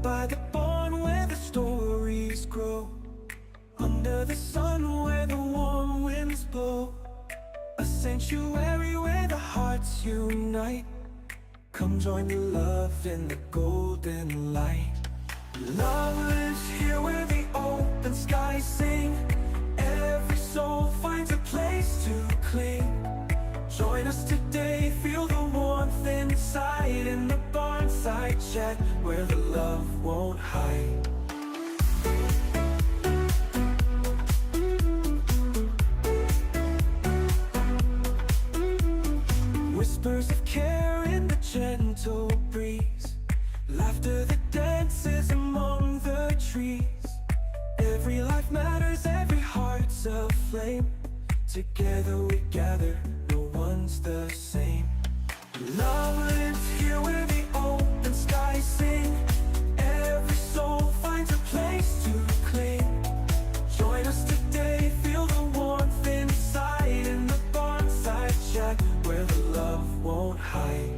by the barn where the stories grow, under the sun where the warm winds blow, a sanctuary where the hearts unite. Come join the love in the golden light. Love lives here where the open skies sing. Every soul finds a place to cling. Join us today, feel the warmth inside, in the Barnside Chat where the love won't hide. Whispers of care in the gentle breeze, laughter that dances among the trees. Every life matters, every heart's a flame. Together we gather, no one's the same. Love lives here where the open skies sing. Every soul finds a place to cling. Join us today, feel the warmth inside, in the Barnside Chat where the love won't hide.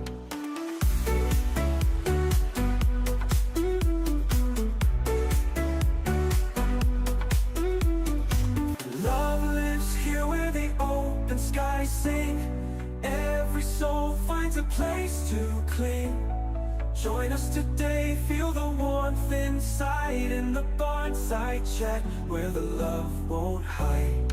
Sing. Every soul finds a place to cling. Join us today, feel the warmth inside, in the Barnside Chat where the love won't hide.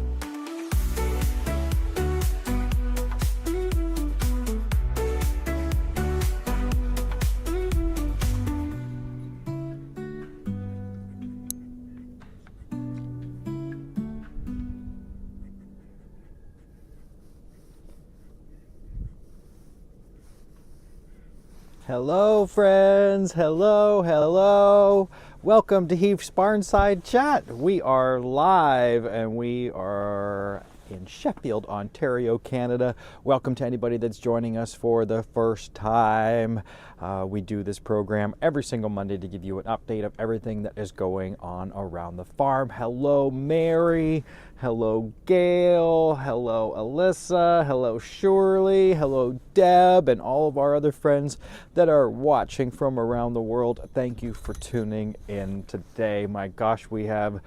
Hello friends, hello. Welcome to Heath's Barnside Chat. We are live and we are in Sheffield, Ontario, Canada. Welcome to anybody that's joining us for the first time. We do this program every single Monday to give you an update of everything that is going on around the farm. Hello Mary, hello Gail, hello Alyssa, hello Shirley, hello Deb, and all of our other friends that are watching from around the world. Thank you for tuning in today. My gosh, we have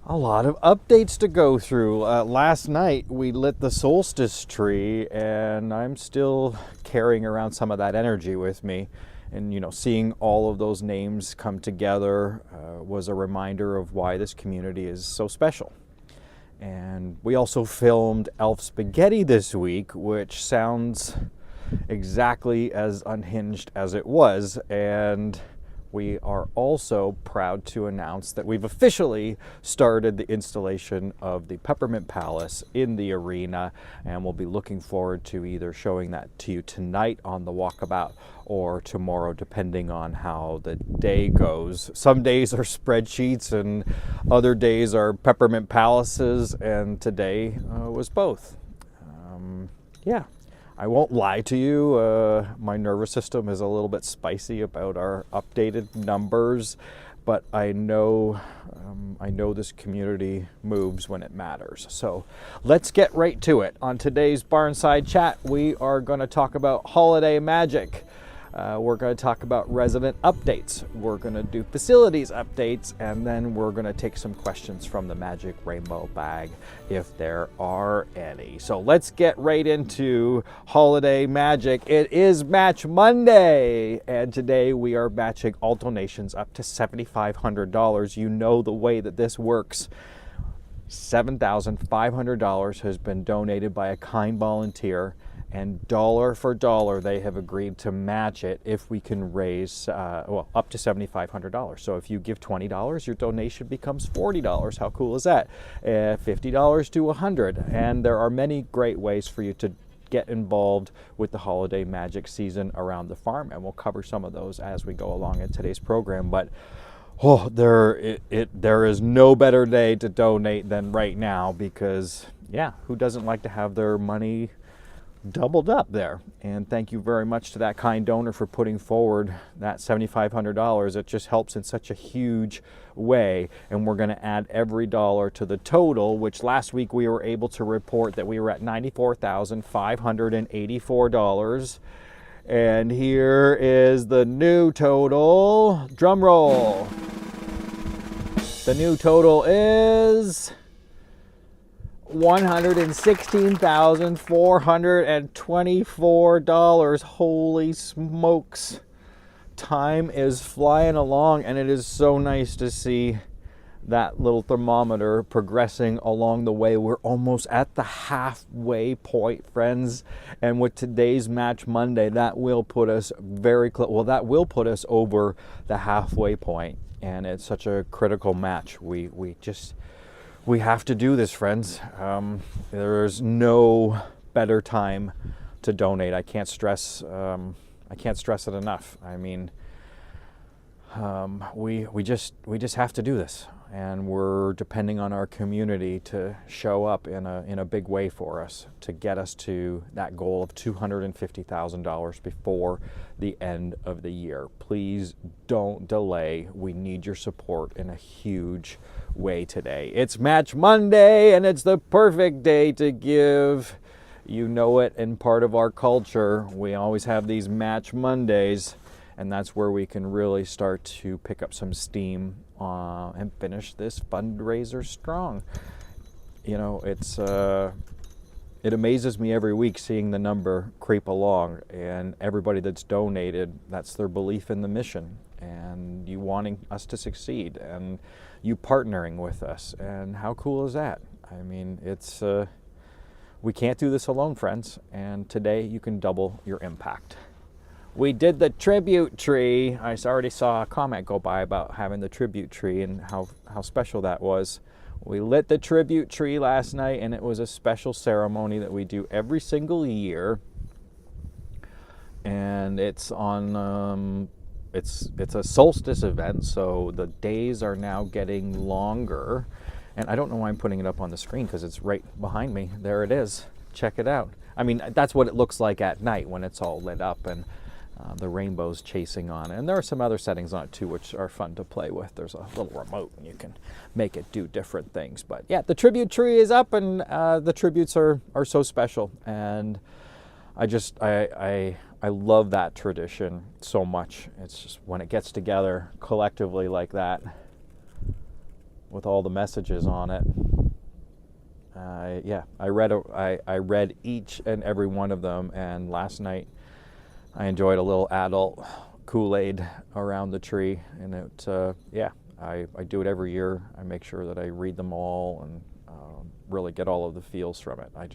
a lot of updates to go through. Last night we lit the solstice tree and I'm still carrying around some of that energy with me. And you know, seeing all of those names come together was a reminder of why this community is so special. And we also filmed Elf Spaghetti this week, which sounds exactly as unhinged as it was. And we are also proud to announce that we've officially started the installation of the Peppermint Palace in the arena, and we'll be looking forward to either showing that to you tonight on the walkabout or tomorrow, depending on how the day goes. Some days are spreadsheets and other days are Peppermint Palaces, and today was both. Yeah. I won't lie to you, my nervous system is a little bit spicy about our updated numbers, but I know this community moves when it matters. So let's get right to it. On today's Barnside Chat, we are going to talk about holiday magic. We're going to talk about resident updates. We're going to do facilities updates, and then we're going to take some questions from the Magic Rainbow Bag, if there are any. So let's get right into holiday magic. It is Match Monday, and today we are matching all donations up to $7,500. You know the way that this works. $7,500 has been donated by a kind volunteer, and dollar for dollar they have agreed to match it if we can raise up to $7,500. So if you give $20, your donation becomes $40. How cool is that? $50 to $100. And there are many great ways for you to get involved with the holiday magic season around the farm, and we'll cover some of those as we go along in today's program. But there is no better day to donate than right now, because yeah, who doesn't like to have their money doubled up there? And thank you very much to that kind donor for putting forward that $7,500. It just helps in such a huge way, and we're going to add every dollar to the total, which last week we were able to report that we were at $94,584. And here is the new total. Drum roll. The new total is $116,424. Holy smokes. Time is flying along, and it is so nice to see that little thermometer progressing along the way. We're almost at the halfway point, friends. And with today's Match Monday, that will put us very close. Well, that will put us over the halfway point. And it's such a critical match. We have to do this, friends. There's no better time to donate. I can't stress it enough. I mean, we just have to do this, and we're depending on our community to show up in a big way for us to get us to that goal of $250,000 before the end of the year. Please don't delay. We need your support in a huge way today. It's Match Monday, and it's the perfect day to give. You know it, and part of our culture, we always have these Match Mondays, and that's where we can really start to pick up some steam and finish this fundraiser strong. You know, it amazes me every week seeing the number creep along, and everybody that's donated, that's their belief in the mission, and you wanting us to succeed, and you partnering with us, and how cool is that? I mean, it's we can't do this alone, friends, and today you can double your impact. We did the tribute tree. I already saw a comment go by about having the tribute tree and how special that was. We lit the tribute tree last night, and it was a special ceremony that we do every single year. And it's on it's a solstice event, so the days are now getting longer. And I don't know why I'm putting it up on the screen, because it's right behind me. There it is. Check it out. I mean, that's what it looks like at night when it's all lit up and the rainbow's chasing on it. And there are some other settings on it too, which are fun to play with. There's a little remote, and you can make it do different things. But yeah, the tribute tree is up, and the tributes are so special. And I love that tradition so much. It's just when it gets together collectively like that, with all the messages on it. I read each and every one of them, and last night I enjoyed a little adult Kool-Aid around the tree, and I do it every year. I make sure that I read them all and really get all of the feels from it. I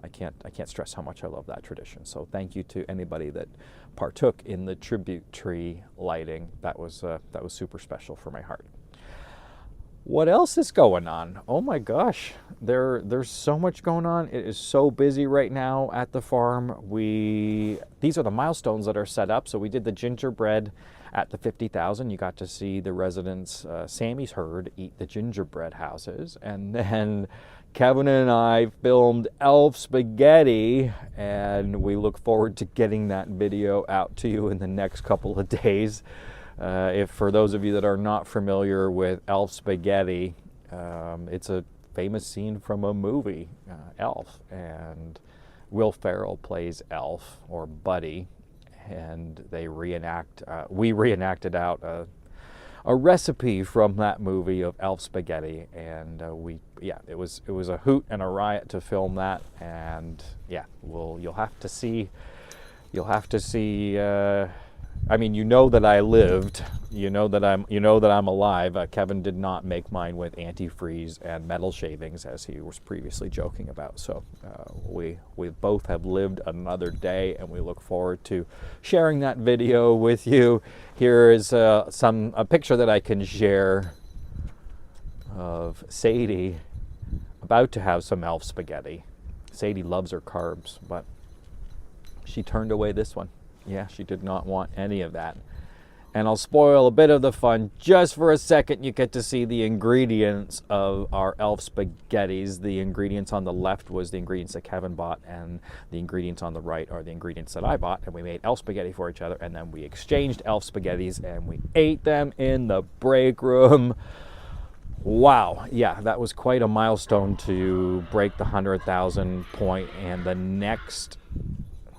can't stress how much I love that tradition. So thank you to anybody that partook in the tribute tree lighting. That was super special for my heart. What else is going on? Oh my gosh, there's so much going on. It is so busy right now at the farm. These are the milestones that are set up. So we did the gingerbread at the 50,000. You got to see the residents, Sammy's herd, eat the gingerbread houses. And then Kevin and I filmed elf spaghetti, and we look forward to getting that video out to you in the next couple of days. If for those of you that are not familiar with Elf Spaghetti, it's a famous scene from a movie, Elf, and Will Ferrell plays Elf, or Buddy, and we reenacted out a recipe from that movie of Elf Spaghetti, and it was a hoot and a riot to film that, and you'll have to see. I mean, you know that I lived. You know that I'm alive. Kevin did not make mine with antifreeze and metal shavings, as he was previously joking about. So we both have lived another day, and we look forward to sharing that video with you. Here is a picture that I can share of Sadie about to have some elf spaghetti. Sadie loves her carbs, but she turned away this one. Yeah, she did not want any of that. And I'll spoil a bit of the fun just for a second. You get to see the ingredients of our elf spaghettis. The ingredients on the left was the ingredients that Kevin bought, and the ingredients on the right are the ingredients that I bought. And we made elf spaghetti for each other, and then we exchanged elf spaghettis, and we ate them in the break room. Wow, yeah, that was quite a milestone to break the 100,000 point, and the next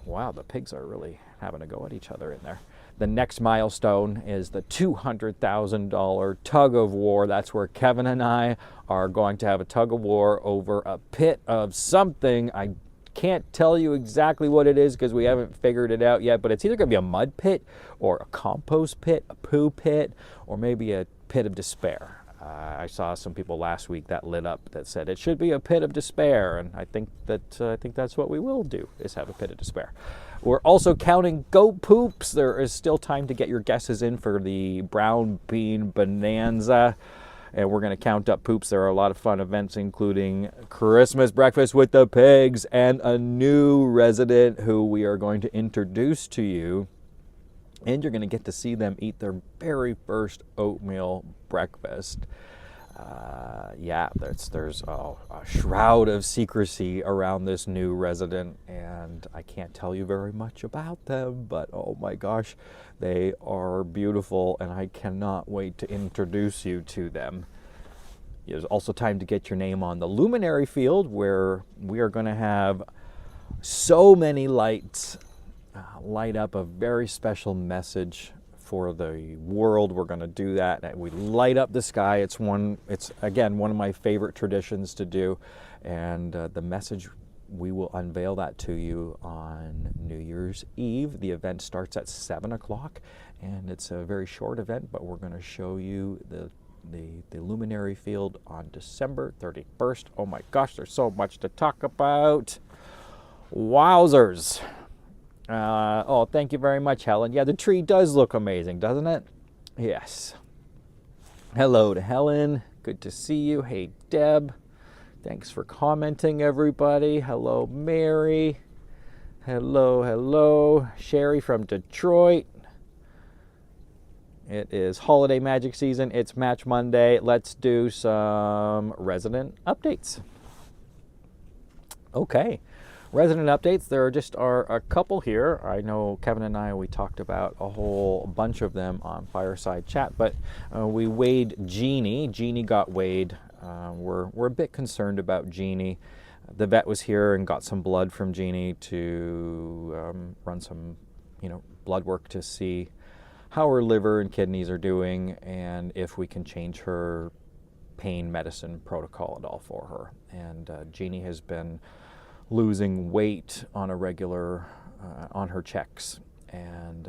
Wow, the pigs are really having a go at each other in there. The next milestone is the $200,000 tug of war. That's where Kevin and I are going to have a tug of war over a pit of something. I can't tell you exactly what it is because we haven't figured it out yet, but it's either going to be a mud pit or a compost pit, a poo pit, or maybe a pit of despair. I saw some people last week that lit up that said it should be a pit of despair, and I think that's what we will do, is have a pit of despair. We're also counting goat poops. There is still time to get your guesses in for the brown bean bonanza, and we're going to count up poops. There are a lot of fun events, including Christmas breakfast with the pigs and a new resident who we are going to introduce to you. And you're going to get to see them eat their very first oatmeal breakfast. There's a shroud of secrecy around this new resident, and I can't tell you very much about them, but oh my gosh, they are beautiful, and I cannot wait to introduce you to them. There's also time to get your name on the luminary field, where we are going to have so many lights light up a very special message for the world. We're going to do that, and we light up the sky. It's again one of my favorite traditions to do, and the message, we will unveil that to you on New Year's Eve. The event starts at 7 o'clock, and it's a very short event, but we're going to show you the luminary field on December 31st. Oh my gosh, there's so much to talk about. Wowzers. Thank you very much, Helen. Yeah, the tree does look amazing, doesn't it? Yes. Hello to Helen. Good to see you. Hey, Deb. Thanks for commenting, everybody. Hello, Mary. Hello. Sherry from Detroit. It is holiday magic season. It's Match Monday. Let's do some resident updates. Okay. Resident updates, there are a couple here. I know Kevin and I, we talked about a whole bunch of them on Fireside Chat, but we weighed Jeannie. Jeannie got weighed. We're a bit concerned about Jeannie. The vet was here and got some blood from Jeannie to run some, blood work to see how her liver and kidneys are doing, and if we can change her pain medicine protocol at all for her. And Jeannie has been losing weight on a regular, on her checks. And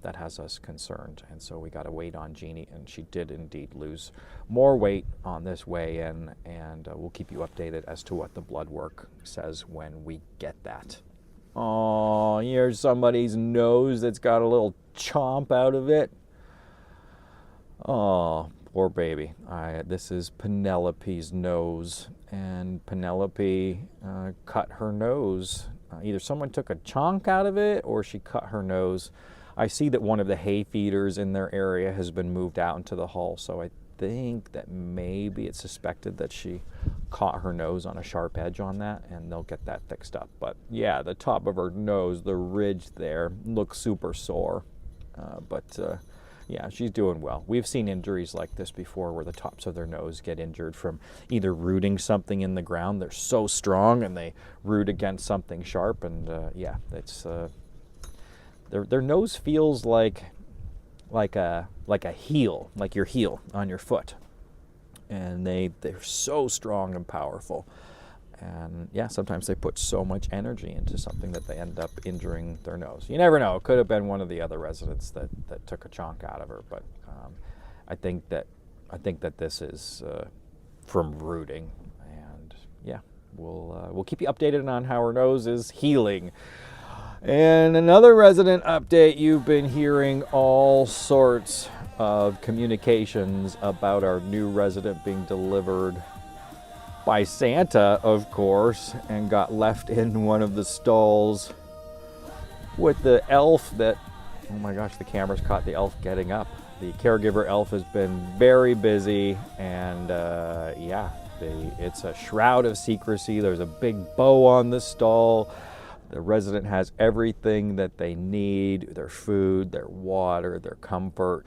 that has us concerned. And so we got to wait on Jeannie, and she did indeed lose more weight on this weigh-in, and we'll keep you updated as to what the blood work says when we get that. Oh, here's somebody's nose that's got a little chomp out of it. Oh, poor baby. This is Penelope's nose, and Penelope cut her nose. Either someone took a chunk out of it or she cut her nose. I see that one of the hay feeders in their area has been moved out into the hall, so I think that maybe it's suspected that she caught her nose on a sharp edge on that, and they'll get that fixed up. But yeah, the top of her nose, the ridge there, looks super sore. Yeah, she's doing well. We've seen injuries like this before where the tops of their nose get injured from either rooting something in the ground. They're so strong and they root against something sharp, and it's their nose feels like a heel, like your heel on your foot. And they're so strong and powerful. And yeah, sometimes they put so much energy into something that they end up injuring their nose. You never know. It could have been one of the other residents that took a chunk out of her. But I think that this is from rooting. And yeah, we'll keep you updated on how her nose is healing. And another resident update, you've been hearing all sorts of communications about our new resident being delivered by Santa, of course, and got left in one of the stalls with the elf that, oh my gosh, the camera's caught the elf getting up. The caregiver elf has been very busy, and it's a shroud of secrecy. There's a big bow on the stall. The resident has everything that they need, their food, their water, their comfort.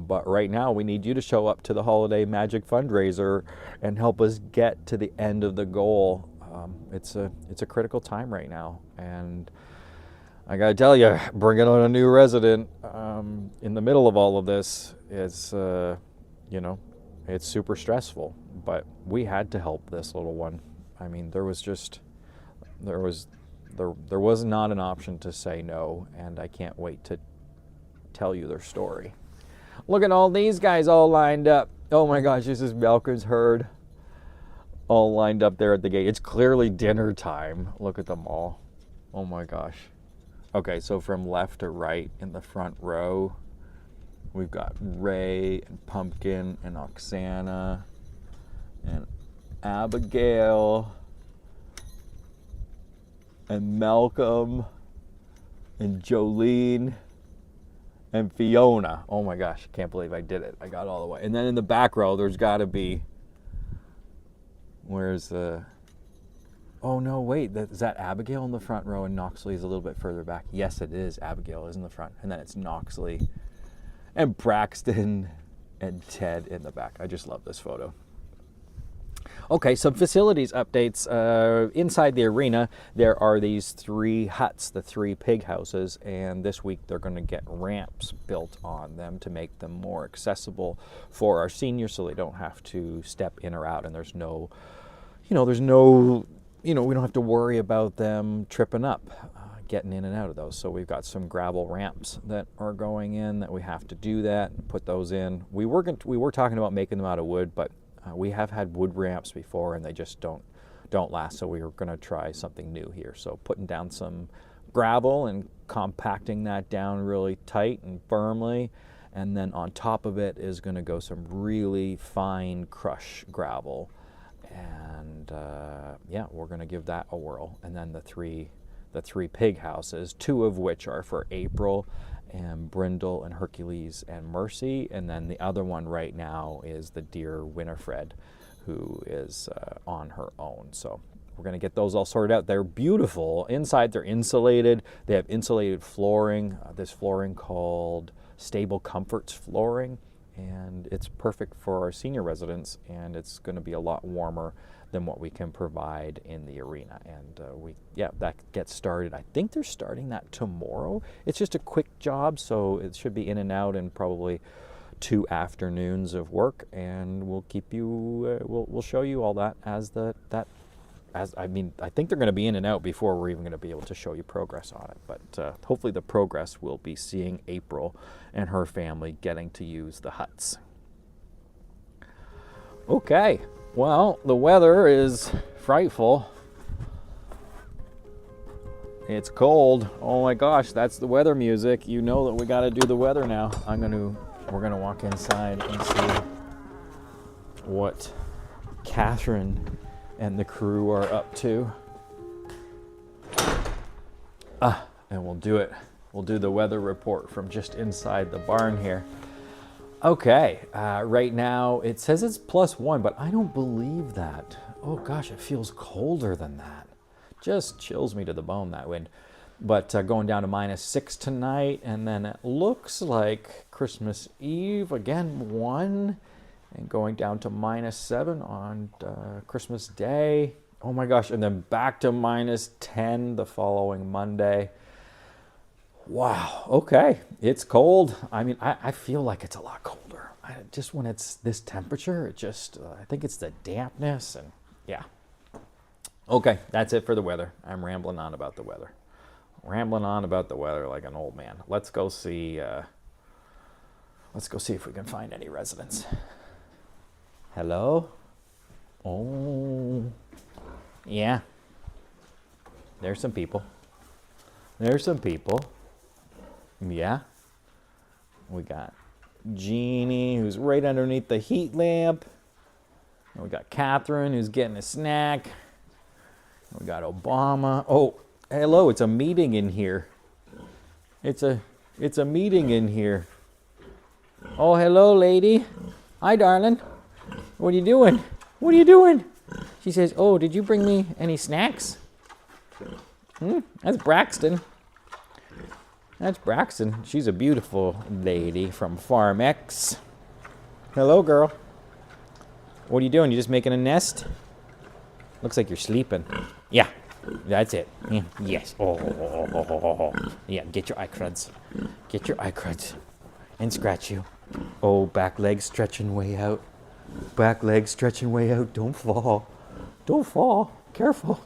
But right now we need you to show up to the Holiday Magic fundraiser and help us get to the end of the goal. It's a critical time right now, and I gotta tell you, bringing on a new resident in the middle of all of this is, you know, it's super stressful. But we had to help this little one. I mean, there was not an option to say no, and I can't wait to tell you their story. Look at all these guys all lined up. Oh my gosh, this is Malcolm's herd. All lined up there at the gate. It's clearly dinner time. Look at them all. Oh my gosh. Okay, so from left to right in the front row, we've got Ray and Pumpkin and Oksana and Abigail and Malcolm and Jolene and Fiona. Oh my gosh, I can't believe I did it. I got all the way. And then in the back row, there's got to be, where's the, oh no, wait, is that Abigail in the front row and Knoxley is a little bit further back? Yes, it is. Abigail is in the front. And then it's Knoxley and Braxton and Ted in the back. I just love this photo. Okay, some facilities updates. Inside the arena, there are these 3 huts, the 3 pig houses, and this week they're going to get ramps built on them to make them more accessible for our seniors so they don't have to step in or out, and there's no, we don't have to worry about them tripping up, getting in and out of those. So we've got some gravel ramps that are going in that we have to do that and put those in. We were talking about making them out of wood, but we have had wood ramps before and they just don't last, so we were going to try something new here. So putting down some gravel and compacting that down really tight and firmly, and then on top of it is going to go some really fine crush gravel, and yeah, we're going to give that a whirl. And then the three pig houses, 2 of which are for April and Brindle and Hercules and Mercy, and then the other one right now is the dear Winifred, who is on her own. So we're going to get those all sorted out. They're beautiful. Inside they're insulated. They have insulated flooring, this flooring called Stable Comforts flooring, and it's perfect for our senior residents, and it's going to be a lot warmer than what we can provide in the arena. And that gets started. I think they're starting that tomorrow. It's just a quick job, so it should be in and out in probably 2 afternoons of work, and we'll keep you, we'll show you all that I think they're going to be in and out before we're even going to be able to show you progress on it. But hopefully the progress will be seeing April and her family getting to use the huts. Okay. Well, the weather is frightful. It's cold. Oh my gosh, that's the weather music. You know that we got to do the weather now. We're gonna walk inside and see what Catherine and the crew are up to. And we'll do it. We'll do the weather report from just inside the barn here. Okay, right now it says it's +1, but I don't believe that. Oh gosh, it feels colder than that. Just chills me to the bone, that wind. But going down to -6 tonight, and then it looks like Christmas Eve, again 1, and going down to -7 on Christmas Day. Oh my gosh, and then back to -10 the following Monday. Wow, okay, it's cold. I mean, I feel like it's a lot colder. Just when it's this temperature, it just, I think it's the dampness, and yeah. Okay, that's it for the weather. I'm rambling on about the weather. Rambling on about the weather like an old man. Let's go see if we can find any residents. Hello? Oh, yeah. There's some people. Yeah. We got Jeannie, who's right underneath the heat lamp. And we got Catherine, who's getting a snack. We got Obama. Oh, hello, it's a meeting in here. It's a meeting in here. Oh, hello, lady. Hi, darling. What are you doing? What are you doing? She says, oh, did you bring me any snacks? That's Braxton. That's Braxton. She's a beautiful lady from Farm X. Hello, girl. What are you doing? You just making a nest? Looks like you're sleeping. Yeah, That's it. Yes. Oh. Yeah, get your eye cruds. Get your eye cruds. And scratch you. Oh, back leg stretching way out. Back leg stretching way out. Don't fall. Don't fall. Careful.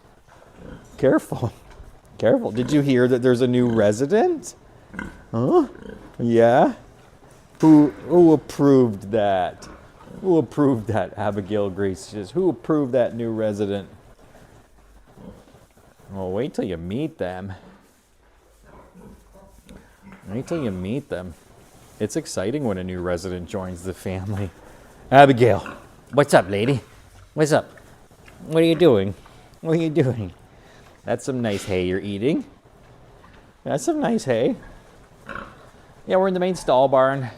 Careful. Careful. Did you hear that there's a new resident? Huh? Yeah? Who approved that? Who approved that, Abigail Grace? Who approved that new resident? Well, wait till you meet them. Wait till you meet them. It's exciting when a new resident joins the family. Abigail, what's up, lady? What's up? What are you doing? What are you doing? That's some nice hay you're eating. That's some nice hay. Yeah, we're in the main stall barn.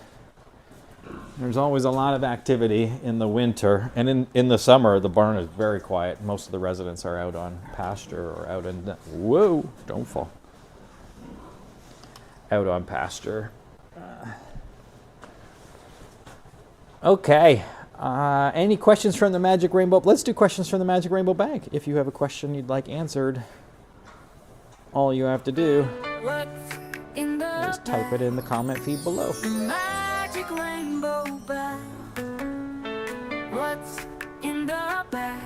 There's always a lot of activity in the winter. And in the summer, the barn is very quiet. Most of the residents are out on pasture or out in... Whoa, don't fall. Out on pasture. Okay. Any questions from the Magic Rainbow? Let's do questions from the Magic Rainbow Bag. If you have a question you'd like answered, all you have to do is type it in the comment feed below. Magic rainbow bag. What's in the bag?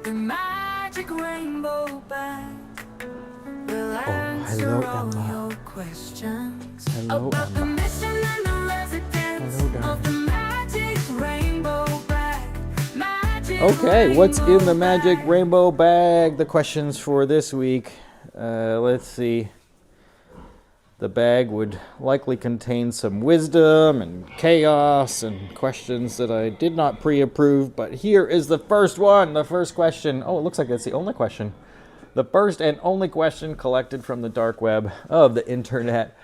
The magic rainbow bag will answer all your questions about the mission and the residence of the magic rainbow bag. Okay, what's in the Magic Rainbow Bag? The questions for this week. Let's see. The bag would likely contain some wisdom and chaos and questions that I did not pre-approve, but here is the first one, the first question. Oh, it looks like that's the only question. The first and only question collected from the dark web of the internet.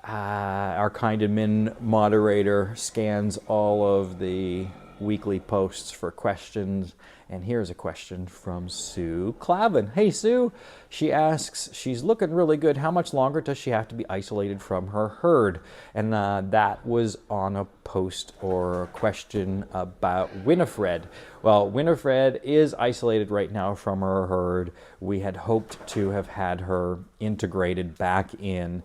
Our kind admin moderator scans all of the weekly posts for questions. And here's a question from Sue Clavin. Hey, Sue. She asks, she's looking really good. How much longer does she have to be isolated from her herd? And that was on a post or a question about Winifred. Well, Winifred is isolated right now from her herd. We had hoped to have had her integrated back in,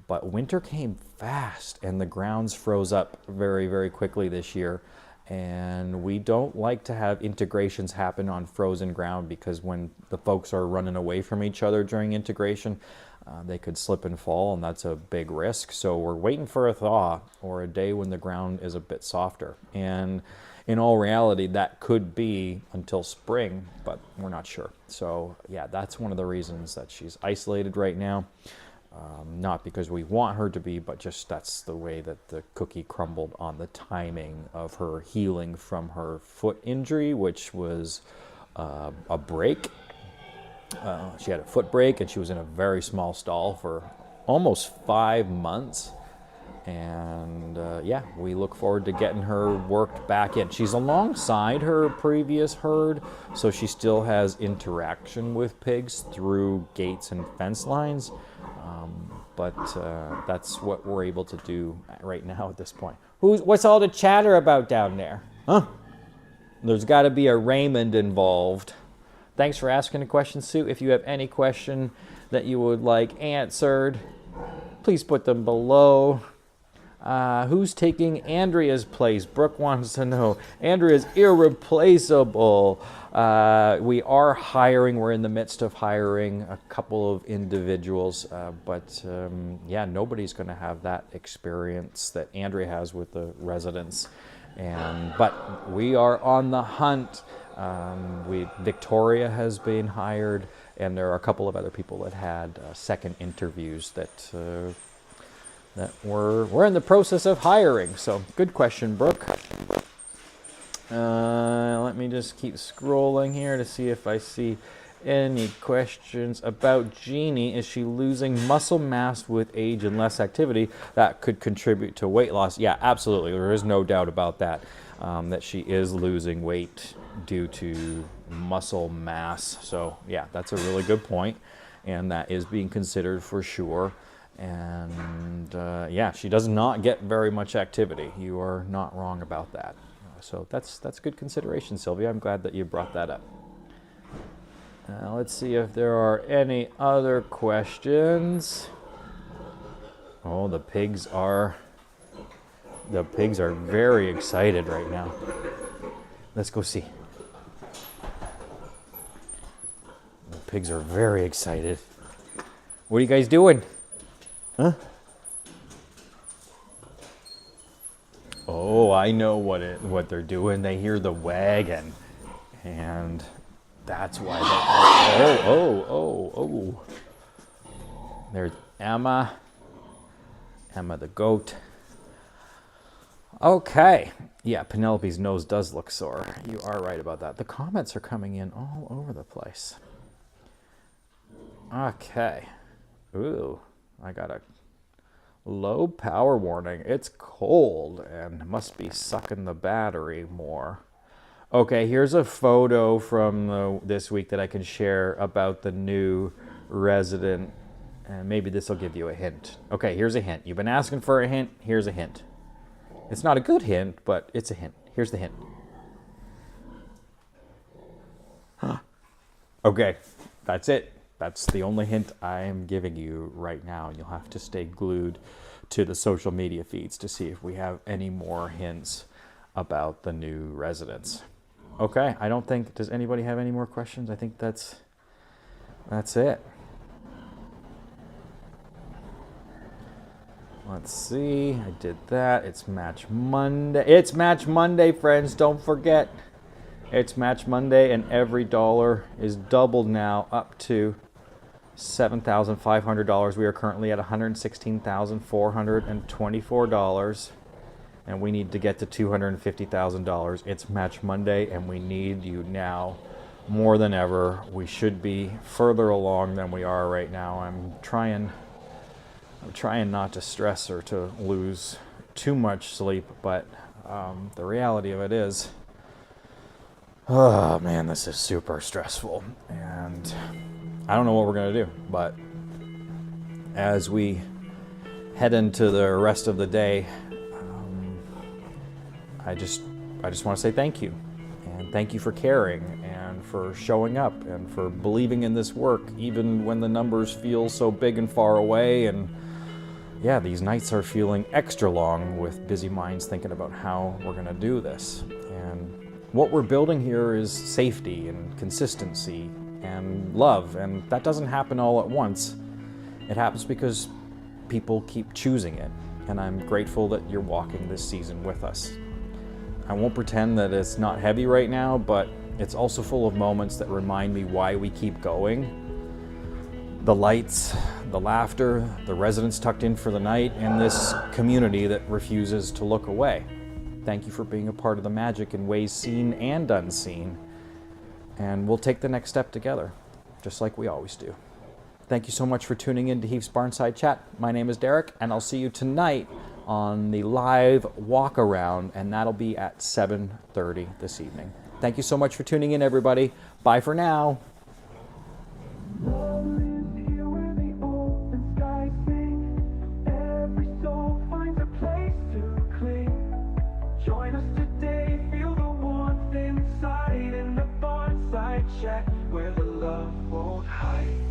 but winter came fast and the grounds froze up very, very quickly this year. And we don't like to have integrations happen on frozen ground because when the folks are running away from each other during integration, they could slip and fall, and that's a big risk. So we're waiting for a thaw or a day when the ground is a bit softer. And in all reality, that could be until spring, but we're not sure. So yeah, that's one of the reasons that she's isolated right now. Not because we want her to be, but just that's the way that the cookie crumbled on the timing of her healing from her foot injury, which was a break. She had a foot break, and she was in a very small stall for almost 5 months. And yeah, we look forward to getting her worked back in. She's alongside her previous herd, so she still has interaction with pigs through gates and fence lines. But that's what we're able to do right now at this point. What's all the chatter about down there? Huh? There's got to be a Raymond involved. Thanks for asking a question, Sue. If you have any question that you would like answered, please put them below. Who's taking Andrea's place? Brooke wants to know. Andrea's irreplaceable. We are hiring. We're in the midst of hiring a couple of individuals. But yeah, nobody's going to have that experience that Andrea has with the residents. But we are on the hunt. Victoria has been hired, and there are a couple of other people that had second interviews that we're in the process of hiring. So good question, Brooke. Let me just keep scrolling here to see if I see any questions about Jeannie. Is she losing muscle mass with age and less activity that could contribute to weight loss? Yeah, absolutely. There is no doubt about that, that she is losing weight due to muscle mass. So yeah, that's a really good point, and that is being considered for sure. And yeah, she does not get very much activity. You are not wrong about that. So that's good consideration, Sylvia. I'm glad that you brought that up. Let's see if there are any other questions. Oh, the pigs are very excited right now. Let's go see. The pigs are very excited. What are you guys doing? Huh? Oh, I know what they're doing. They hear the wagon, and that's why they... Oh. There's Emma the goat. Okay. Yeah, Penelope's nose does look sore. You are right about that. The comments are coming in all over the place. Okay. Ooh, I got a low power warning. It's cold and must be sucking the battery more. Okay, here's a photo from this week that I can share about the new resident. And maybe this will give you a hint. Okay, here's a hint. You've been asking for a hint. Here's a hint. It's not a good hint, but it's a hint. Here's the hint. Huh. Okay, that's it. That's the only hint I am giving you right now. You'll have to stay glued to the social media feeds to see if we have any more hints about the new residents. Okay, I don't think... Does anybody have any more questions? I think that's it. Let's see, I did that. It's Match Monday. It's Match Monday, friends. Don't forget. It's Match Monday, and every dollar is doubled now up to $7,500. We are currently at $116,424, and we need to get to $250,000. It's Match Monday, and we need you now more than ever. We should be further along than we are right now. I'm trying not to stress or to lose too much sleep, but the reality of it is, oh man, this is super stressful, and I don't know what we're gonna do. But as we head into the rest of the day, I just want to say thank you, and thank you for caring and for showing up and for believing in this work, even when the numbers feel so big and far away. And yeah, these nights are feeling extra long with busy minds thinking about how we're going to do this. And what we're building here is safety and consistency and love, and that doesn't happen all at once. It happens because people keep choosing it, and I'm grateful that you're walking this season with us. I won't pretend that it's not heavy right now, but it's also full of moments that remind me why we keep going. The lights, the laughter, the residents tucked in for the night, and this community that refuses to look away. Thank you for being a part of the magic in ways seen and unseen. And we'll take the next step together, just like we always do. Thank you so much for tuning in to Heath's Barnside Chat. My name is Derek, and I'll see you tonight on the live walk around, and that'll be at 7:30 this evening. Thank you so much for tuning in, everybody. Bye for now. Join us today, feel the warmth inside in the Barnside Chat, where the love won't hide.